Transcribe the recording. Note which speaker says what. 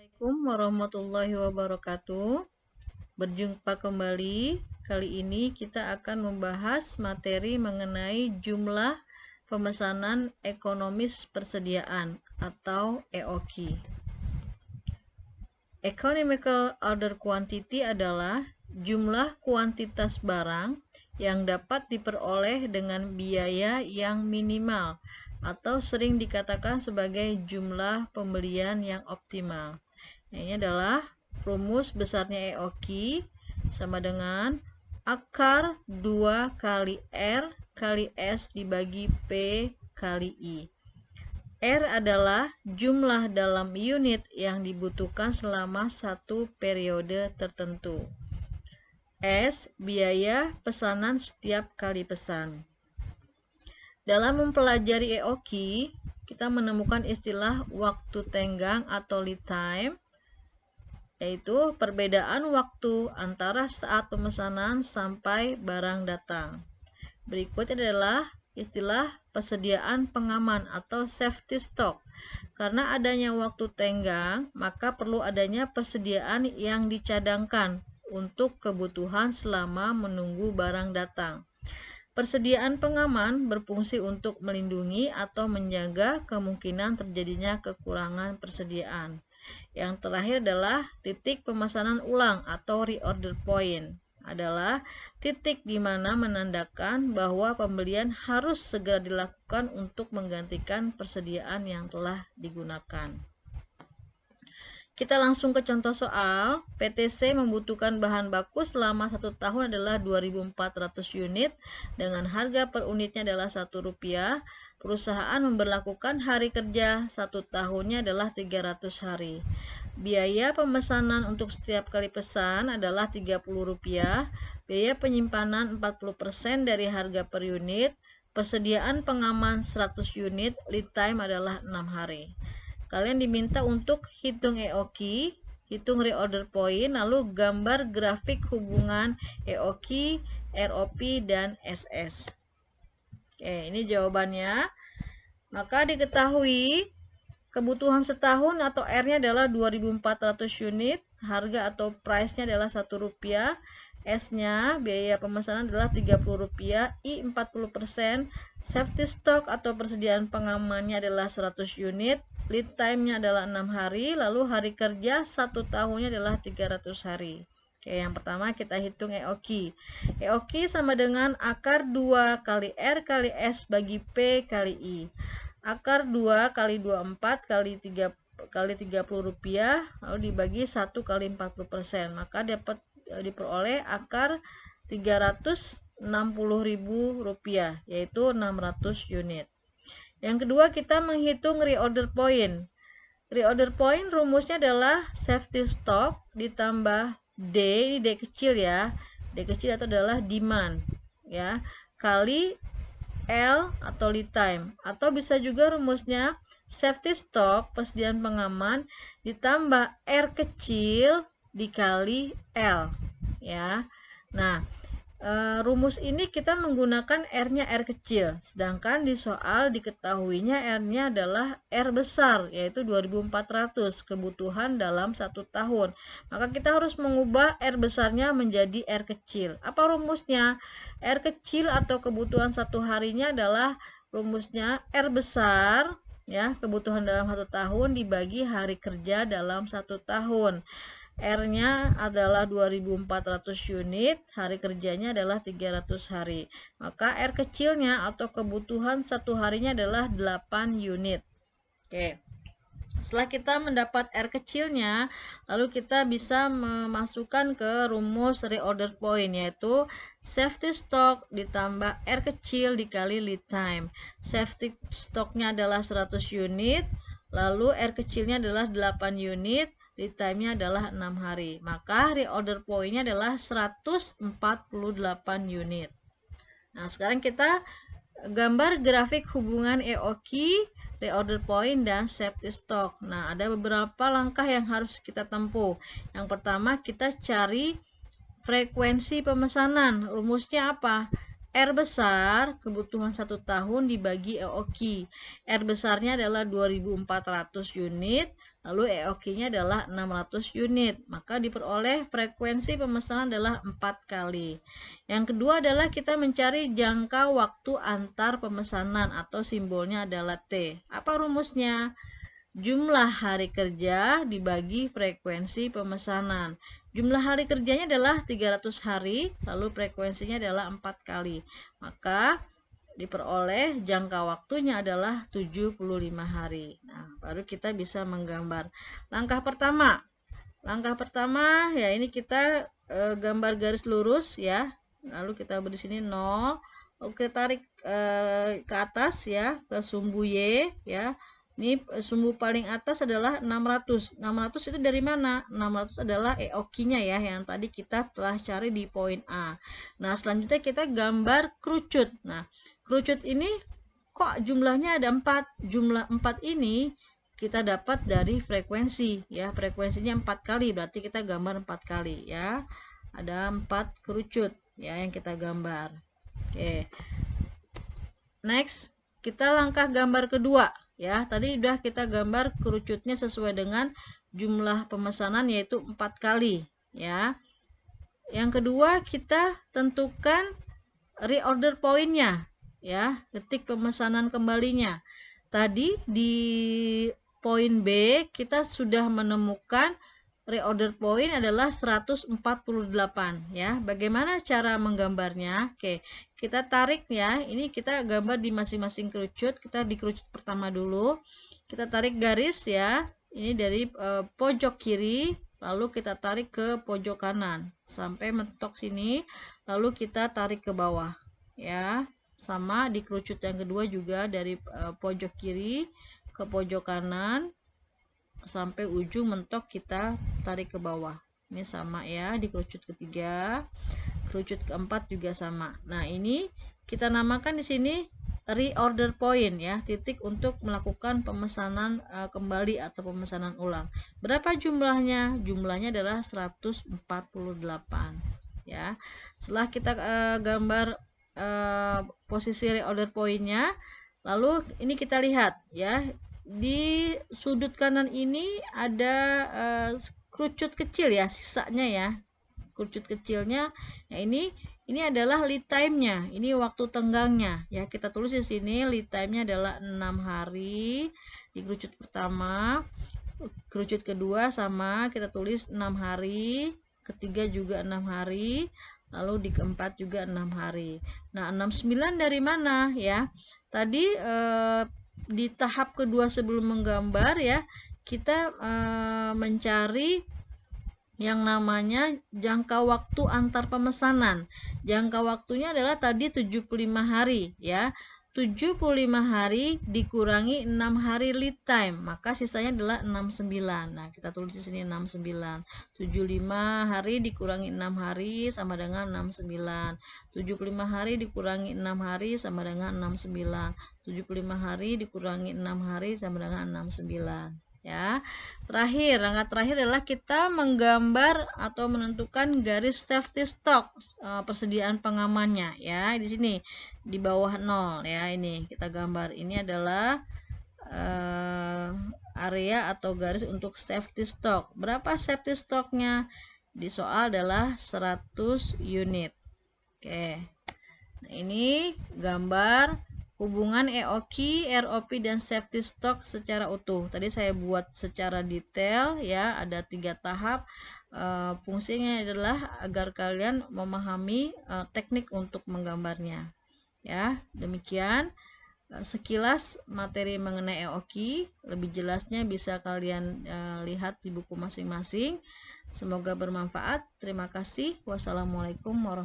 Speaker 1: Assalamualaikum warahmatullahi wabarakatuh. Berjumpa kembali. Kali ini kita akan membahas materi mengenai jumlah pemesanan ekonomis persediaan atau EOQ. Economical Order Quantity adalah jumlah kuantitas barang yang dapat diperoleh dengan biaya yang minimal atau sering dikatakan sebagai jumlah pembelian yang optimal. Ini adalah rumus besarnya EOQ sama dengan akar 2 kali R kali S dibagi P kali I. R adalah jumlah dalam unit yang dibutuhkan selama satu periode tertentu. S, biaya pesanan setiap kali pesan. Dalam mempelajari EOQ, kita menemukan istilah waktu tenggang atau lead time, yaitu perbedaan waktu antara saat pemesanan sampai barang datang. Berikut adalah istilah persediaan pengaman atau safety stock. Karena adanya waktu tenggang, maka perlu adanya persediaan yang dicadangkan untuk kebutuhan selama menunggu barang datang. Persediaan pengaman berfungsi untuk melindungi atau menjaga kemungkinan terjadinya kekurangan persediaan. Yang terakhir adalah titik pemesanan ulang atau reorder point. Adalah titik di mana menandakan bahwa pembelian harus segera dilakukan untuk menggantikan persediaan yang telah digunakan. Kita langsung ke contoh soal. PTC membutuhkan bahan baku selama 1 tahun adalah 2.400 unit dengan harga per unitnya adalah Rp1. Perusahaan memberlakukan hari kerja 1 tahunnya adalah 300 hari. Biaya pemesanan untuk setiap kali pesan adalah Rp30. Biaya penyimpanan 40% dari harga per unit. Persediaan pengaman 100 unit. Lead time adalah 6 hari. Kalian diminta untuk hitung EOQ, hitung reorder point, lalu gambar grafik hubungan EOQ, ROP, dan SS. Oke, ini jawabannya. Maka diketahui kebutuhan setahun atau R-nya adalah 2.400 unit, harga atau price-nya adalah Rp1, S-nya biaya pemesanan adalah Rp30, I 40%, safety stock atau persediaan pengamannya adalah 100 unit, lead time-nya adalah 6 hari, lalu hari kerja 1 tahunnya adalah 300 hari. Oke, yang pertama kita hitung EOQ. EOQ sama dengan akar 2 kali R kali S bagi P kali I. Akar 2 kali 24 kali 3 kali Rp30, lalu dibagi 1 kali 40%. Maka dapat diperoleh akar Rp360.000, yaitu 600 unit. Yang kedua, kita menghitung reorder point. Reorder point rumusnya adalah safety stock ditambah D, ini D kecil ya. D kecil itu adalah demand ya, kali L atau lead time. Atau bisa juga rumusnya safety stock persediaan pengaman ditambah R kecil dikali L ya. Nah, rumus ini kita menggunakan R-nya R kecil, sedangkan di soal diketahuinya R-nya adalah R besar, yaitu 2.400 kebutuhan dalam 1 tahun. Maka kita harus mengubah R besarnya menjadi R kecil. Apa rumusnya? R kecil atau kebutuhan 1 harinya adalah rumusnya R besar, ya, kebutuhan dalam 1 tahun dibagi hari kerja dalam 1 tahun. R-nya adalah 2.400 unit, hari kerjanya adalah 300 hari. Maka R kecilnya atau kebutuhan 1 harinya adalah 8 unit. Oke. Setelah kita mendapat R kecilnya, lalu kita bisa memasukkan ke rumus reorder point, yaitu safety stock ditambah R kecil dikali lead time. Safety stocknya adalah 100 unit, lalu R kecilnya adalah 8 unit, lead time-nya adalah 6 hari. Maka reorder point-nya adalah 148 unit. Nah, sekarang kita gambar grafik hubungan EOQ, reorder point, dan safety stock. Nah, ada beberapa langkah yang harus kita tempuh. Yang pertama, kita cari frekuensi pemesanan. Rumusnya apa? R besar, kebutuhan 1 tahun dibagi EOQ. R besarnya adalah 2.400 unit, lalu EOQ-nya adalah 600 unit, maka diperoleh frekuensi pemesanan adalah 4 kali. Yang kedua adalah kita mencari jangka waktu antar pemesanan atau simbolnya adalah T. Apa rumusnya? Jumlah hari kerja dibagi frekuensi pemesanan. Jumlah hari kerjanya adalah 300 hari, lalu frekuensinya adalah 4 kali. Maka diperoleh jangka waktunya adalah 75 hari. Nah, baru kita bisa menggambar. Langkah pertama ya ini kita gambar garis lurus ya. Lalu kita beri sini 0. Oke, tarik ke atas ya, ke sumbu Y ya. Ini sumbu paling atas adalah 600. 600 itu dari mana? 600 adalah EOQ-nya ya, yang tadi kita telah cari di poin A. Nah, selanjutnya kita gambar kerucut. Nah, kerucut ini kok jumlahnya ada 4? Jumlah 4 ini kita dapat dari frekuensi ya. Frekuensinya 4 kali, berarti kita gambar 4 kali ya. Ada 4 kerucut ya yang kita gambar. Oke. Next, kita langkah gambar kedua. Ya, tadi udah kita gambar kerucutnya sesuai dengan jumlah pemesanan yaitu 4 kali ya. Yang kedua kita tentukan reorder point-nya ya, ketik pemesanan kembalinya. Tadi di poin B kita sudah menemukan reorder point adalah 148 ya. Bagaimana cara menggambarnya? Oke, kita tarik ya. Ini kita gambar di masing-masing kerucut. Kita di kerucut pertama dulu. Kita tarik garis ya. Ini dari pojok kiri, lalu kita tarik ke pojok kanan sampai mentok sini, lalu kita tarik ke bawah ya. Sama di kerucut yang kedua juga dari pojok kiri ke pojok kanan sampai ujung mentok kita tarik ke bawah. Ini sama ya di kerucut ketiga. Kerucut keempat juga sama. Nah, ini kita namakan di sini reorder point ya, titik untuk melakukan pemesanan kembali atau pemesanan ulang. Berapa jumlahnya? Jumlahnya adalah 148 ya. Setelah kita gambar posisi reorder point-nya, lalu ini kita lihat ya. Di sudut kanan ini ada kerucut kecil ya, sisanya ya. Kerucut kecilnya. Nah, ini adalah lead time-nya. Ini waktu tenggangnya. Ya, kita tulis di sini lead time-nya adalah 6 hari di kerucut pertama. Kerucut kedua sama, kita tulis 6 hari. Ketiga juga 6 hari. Lalu di keempat juga 6 hari. Nah, 69 dari mana ya? Tadi di tahap kedua sebelum menggambar ya, kita mencari yang namanya jangka waktu antar pemesanan. Jangka waktunya adalah tadi 75 hari ya. 75 hari dikurangi 6 hari lead time, maka sisanya adalah 69. Nah, kita tulis di sini 69. 75 hari dikurangi 6 hari sama dengan 69. 75 hari dikurangi 6 hari sama dengan 69. 75 hari dikurangi 6 hari sama dengan 69. Ya, langkah terakhir adalah kita menggambar atau menentukan garis safety stock, persediaan pengamannya ya. Di sini di bawah 0 ya, ini kita gambar. Ini adalah area atau garis untuk safety stock. Berapa safety stocknya? Di soal adalah 100 unit. Oke. Nah, ini gambar hubungan EOQ, ROP, dan safety stock secara utuh. Tadi saya buat secara detail ya, ada 3 tahap. Fungsinya adalah agar kalian memahami teknik untuk menggambarnya. Ya, demikian sekilas materi mengenai EOQ. Lebih jelasnya bisa kalian lihat di buku masing-masing. Semoga bermanfaat. Terima kasih. Wassalamualaikum warahmatullahi wabarakatuh.